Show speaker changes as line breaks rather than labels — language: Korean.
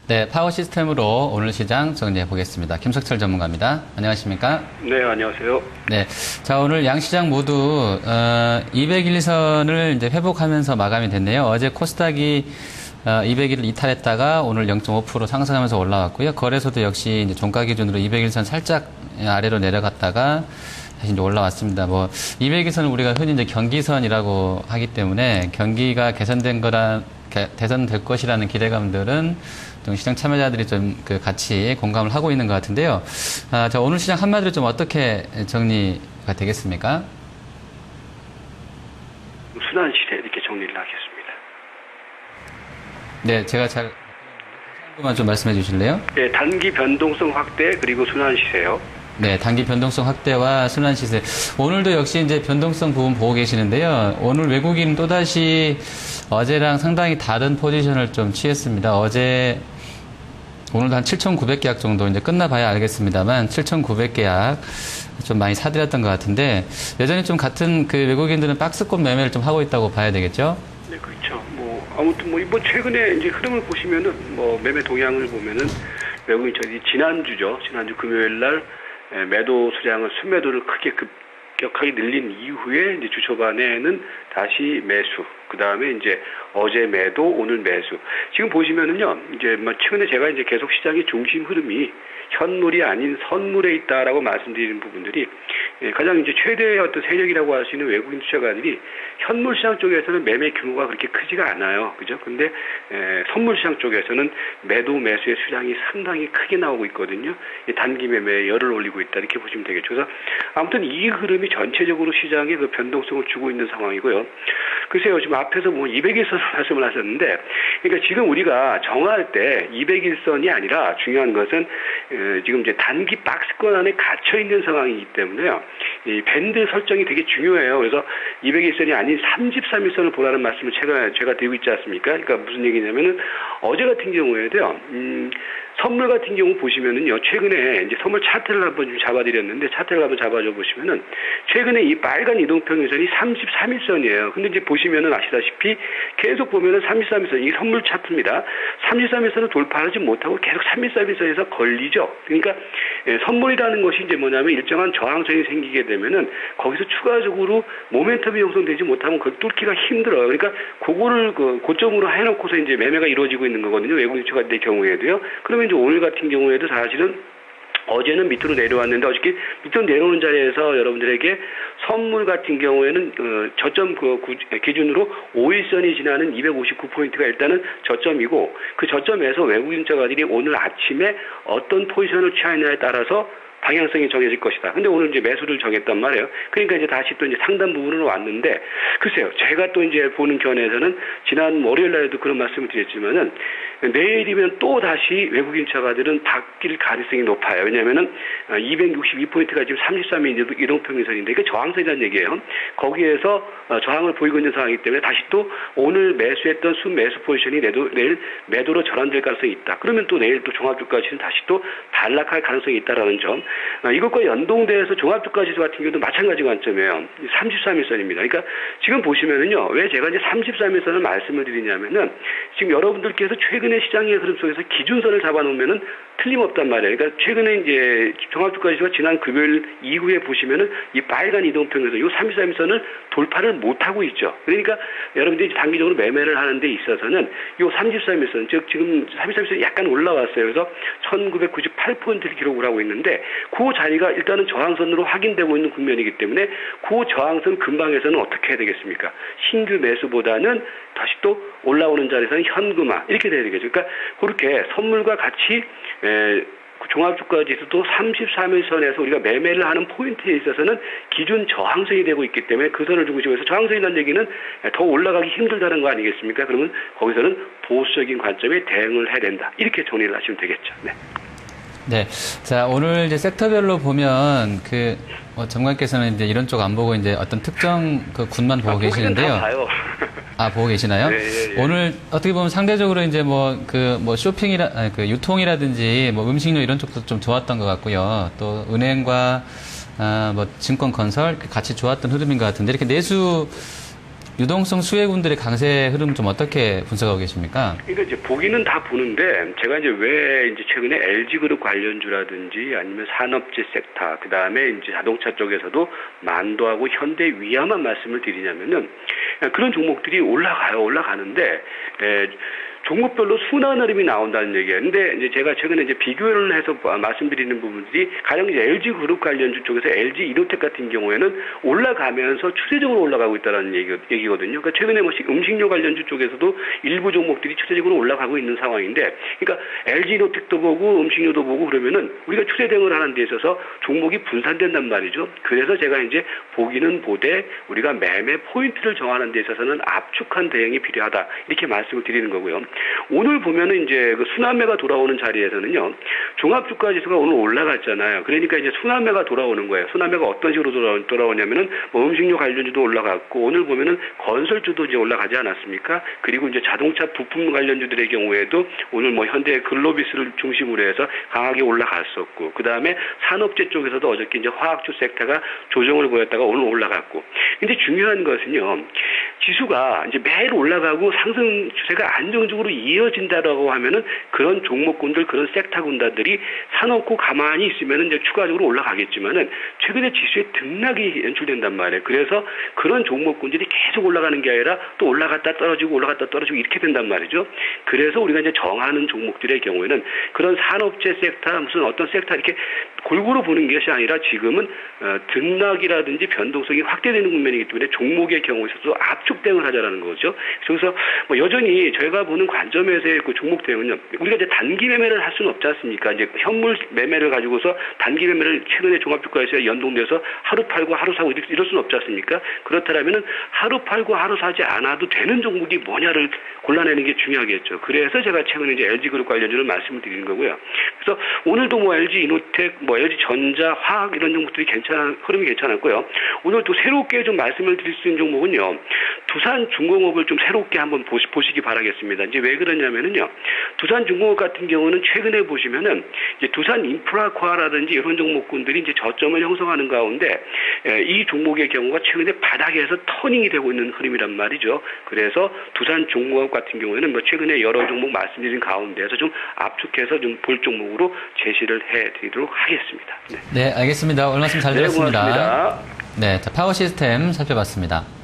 네, 파워 시스템으로 오늘 시장 정리해 보겠습니다. 김석철 전문가입니다. 안녕하십니까?
네, 안녕하세요.
네, 자 오늘 양시장 모두 200일선을 이제 회복하면서 마감이 됐네요. 어제 코스닥이 200일을 이탈했다가 오늘 0.5% 상승하면서 올라왔고요. 거래소도 역시 이제 종가 기준으로 200일선 살짝 아래로 내려갔다가 다시 이제 올라왔습니다. 뭐 200일선은 우리가 흔히 이제 경기선이라고 하기 때문에 경기가 개선될 것이라는 기대감들은 좀 시장 참여자들이 좀 같이 공감을 하고 있는 것 같은데요. 자, 오늘 시장 한마디로 좀 어떻게 정리가 되겠습니까?
순환 시세 이렇게 정리를 하겠습니다.
네, 제가 잘 한번만 좀 말씀해 주실래요?
네, 단기 변동성 확대 그리고 순환 시세요.
네, 단기 변동성 확대와 순환 시세. 오늘도 역시 이제 변동성 부분 보고 계시는데요. 오늘 외국인 또다시 어제랑 상당히 다른 포지션을 좀 취했습니다. 오늘도 한 7,900계약 정도 이제 끝나봐야 알겠습니다만 7,900계약 좀 많이 사들였던 것 같은데 여전히 좀 같은 그 외국인들은 박스권 매매를 좀 하고 있다고 봐야 되겠죠?
네, 그렇죠. 아무튼 이번 최근에 이제 흐름을 보시면은 매매 동향을 보면은 외국인 지난주 금요일 날 매도 수량을 순매도를 크게 급격하게 늘린 이후에 이제 주 초반에는 다시 매수, 그 다음에 이제 어제 매도, 오늘 매수. 지금 보시면은요, 이제 최근에 제가 이제 계속 시장의 중심 흐름이 현물이 아닌 선물에 있다라고 말씀드리는 부분들이 가장 이제 최대의 어떤 세력이라고 할 수 있는 외국인 투자가들이 현물 시장 쪽에서는 매매 규모가 그렇게 크지가 않아요. 그죠? 근데 선물 시장 쪽에서는 매도 매수의 수량이 상당히 크게 나오고 있거든요. 단기 매매에 열을 올리고 있다 이렇게 보시면 되겠죠. 그래서 아무튼 이 흐름이 전체적으로 시장에 그 변동성을 주고 있는 상황이고요. 글쎄요, 지금 앞에서 200일선 말씀을 하셨는데, 그러니까 지금 우리가 정할 때 200일선이 아니라 중요한 것은 지금 이제 단기 박스권 안에 갇혀 있는 상황이기 때문에요. 이 밴드 설정이 되게 중요해요. 그래서 200일선이 아닌 33일선을 보라는 말씀을 제가 드리고 있지 않습니까? 그러니까 무슨 얘기냐면은 어제 같은 경우에도요. 선물 같은 경우 보시면은요, 최근에 이제 선물 차트를 한번 좀 잡아드렸는데, 차트를 한번 잡아줘 보시면은, 최근에 이 빨간 이동평균선이 33일선이에요. 근데 이제 보시면은 아시다시피, 계속 보면은 33일선, 이게 선물 차트입니다. 33일선을 돌파하지 못하고 계속 33일선에서 걸리죠. 그러니까, 선물이라는 것이 이제 뭐냐면 일정한 저항선이 생기게 되면은, 거기서 추가적으로 모멘텀이 형성되지 못하면 그걸 뚫기가 힘들어요. 그러니까, 그거를 고점으로 해놓고서 이제 매매가 이루어지고 있는 거거든요. 외국인 투자자의 경우에도요. 그러면 이제 오늘 같은 경우에도 사실은 어제는 밑으로 내려왔는데 어저께 밑으로 내려오는 자리에서 여러분들에게 선물 같은 경우에는 저점 기준으로 5일선이 지나는 259포인트가 일단은 저점이고 그 저점에서 외국인 투자가들이 오늘 아침에 어떤 포지션을 취하느냐에 따라서 방향성이 정해질 것이다. 근데 오늘 이제 매수를 정했단 말이에요. 그러니까 이제 다시 또 이제 상단 부분으로 왔는데, 글쎄요, 제가 또 이제 보는 견해에서는 지난 월요일 날에도 그런 말씀을 드렸지만은, 내일이면 또 다시 외국인 투자가들은 바뀔 가능성이 높아요. 왜냐면은 262포인트가 지금 33일 이동평균선인데, 이게 저항선이라는 얘기예요. 거기에서 저항을 보이고 있는 상황이기 때문에 다시 또 오늘 매수했던 순매수 포지션이 내일 매도로 전환될 가능성이 있다. 그러면 또 내일 또 종합주가지수는 다시 또 반락할 가능성이 있다라는 점. 이것과 연동돼서 종합주가지수 같은 경우도 마찬가지 관점이에요. 33일선입니다. 그러니까 지금 보시면은요, 왜 제가 이제 33일선을 말씀을 드리냐면은 지금 여러분들께서 최근의 시장의 흐름 속에서 기준선을 잡아놓으면은 틀림없단 말이에요. 그러니까 최근에 이제 종합주가지수가 지난 금요일 이후에 보시면은 이 빨간 이동평균선, 이 33일선을 돌파를 못하고 있죠. 그러니까 여러분들이 단기적으로 매매를 하는 데 있어서는 이 33일선, 즉 지금 33일선이 약간 올라왔어요. 그래서 1998포인트를 기록을 하고 있는데 그 자리가 일단은 저항선으로 확인되고 있는 국면이기 때문에 그 저항선 근방에서는 어떻게 해야 되겠습니까? 신규 매수보다는 다시 또 올라오는 자리에서는 현금화 이렇게 돼야 되겠죠. 그러니까 그렇게 선물과 같이 종합주가지수도 33일선에서 우리가 매매를 하는 포인트에 있어서는 기준 저항선이 되고 있기 때문에 그 선을 중심으로 해서 저항선이라는 얘기는 더 올라가기 힘들다는 거 아니겠습니까? 그러면 거기서는 보수적인 관점에 대응을 해야 된다. 이렇게 정리를 하시면 되겠죠. 네.
네. 자, 오늘 이제 섹터별로 보면 전문가께서는 이제 이런 쪽 안 보고 이제 어떤 특정 군만 보고 계시는데요. 보고 계시나요?
네, 예.
오늘 어떻게 보면 상대적으로 이제 유통이라든지 음식료 이런 쪽도 좀 좋았던 것 같고요. 또 은행과 증권 건설 같이 좋았던 흐름인 것 같은데 이렇게 내수 유동성 수혜군들의 강세 흐름 좀 어떻게 분석하고 계십니까?
그러니까 이제 보기는 다 보는데 제가 이제 왜 이제 최근에 LG그룹 관련주라든지 아니면 산업재 섹터 그다음에 이제 자동차 쪽에서도 만도하고 현대 위아만 말씀을 드리냐면은 그런 종목들이 올라가는데 종목별로 순환 흐름이 나온다는 얘기예요. 근데 이제 제가 최근에 이제 비교를 해서 말씀드리는 부분들이 가령 이제 LG 그룹 관련주 쪽에서 LG 이노텍 같은 경우에는 올라가면서 추세적으로 올라가고 있다는 얘기거든요. 그러니까 최근에 뭐 음식료 관련주 쪽에서도 일부 종목들이 추세적으로 올라가고 있는 상황인데, 그러니까 LG 이노텍도 보고 음식료도 보고 그러면은 우리가 추세 대응을 하는 데 있어서 종목이 분산된단 말이죠. 그래서 제가 이제 보기는 보되 우리가 매매 포인트를 정하는 데 있어서는 압축한 대응이 필요하다 이렇게 말씀을 드리는 거고요. 오늘 보면은 이제 그 순환매가 돌아오는 자리에서는요, 종합주가지수가 오늘 올라갔잖아요. 그러니까 이제 순환매가 돌아오는 거예요. 순환매가 어떤 식으로 돌아오냐면은 뭐 음식료 관련주도 올라갔고, 오늘 보면은 건설주도 이제 올라가지 않았습니까? 그리고 이제 자동차 부품 관련주들의 경우에도 오늘 뭐 현대 글로비스를 중심으로 해서 강하게 올라갔었고, 그 다음에 산업재 쪽에서도 어저께 이제 화학주 섹터가 조정을 보였다가 오늘 올라갔고. 근데 중요한 것은요, 지수가 이제 매일 올라가고 상승 추세가 안정적으로 이어진다라고 하면은 그런 종목군들, 그런 섹터 군단들이 사놓고 가만히 있으면은 이제 추가적으로 올라가겠지만은 최근에 지수에 등락이 연출된단 말이에요. 그래서 그런 종목군들이 계속 올라가는 게 아니라 또 올라갔다 떨어지고 올라갔다 떨어지고 이렇게 된단 말이죠. 그래서 우리가 이제 정하는 종목들의 경우에는 그런 산업재 섹터, 무슨 어떤 섹터 이렇게 골고루 보는 것이 아니라 지금은 등락이라든지 변동성이 확대되는 국면이기 때문에 종목의 경우에 있어서 압축 대응을 하자라는 거죠. 그래서 뭐 여전히 저희가 보는 관점에서의 그 종목 대응은요, 우리가 이제 단기 매매를 할 수는 없지 않습니까? 이제 현물 매매를 가지고서 단기 매매를 최근에 종합주가에서 연동돼서 하루 팔고 하루 사고 이럴 수는 없지 않습니까? 그렇다면은 하루 팔고 하루 사지 않아도 되는 종목이 뭐냐를 골라내는 게 중요하겠죠. 그래서 제가 최근에 이제 LG그룹 관련주를 말씀을 드리는 거고요. 그래서 오늘도 뭐 LG 이노텍, 뭐 LG 전자, 화학 이런 종목들이 흐름이 괜찮았고요. 오늘 또 새롭게 좀 말씀을 드릴 수 있는 종목은요, 두산중공업을 좀 새롭게 한번 보시기 바라겠습니다. 이제 왜 그러냐면은요, 두산중공업 같은 경우는 최근에 보시면은 이제 두산 인프라코아라든지 이런 종목군들이 이제 저점을 형성하는 가운데 이 종목의 경우가 최근에 바닥에서 터닝이 되고 있는 흐름이란 말이죠. 그래서 두산중공업 같은 경우에는 뭐 최근에 여러 종목 말씀드린 가운데에서 좀 압축해서 좀 볼 종목으로 제시를 해드리도록 하겠습니다.
네, 알겠습니다. 오늘 말씀 잘 들었습니다.
고맙습니다.
네, 자, 파워 시스템 살펴봤습니다.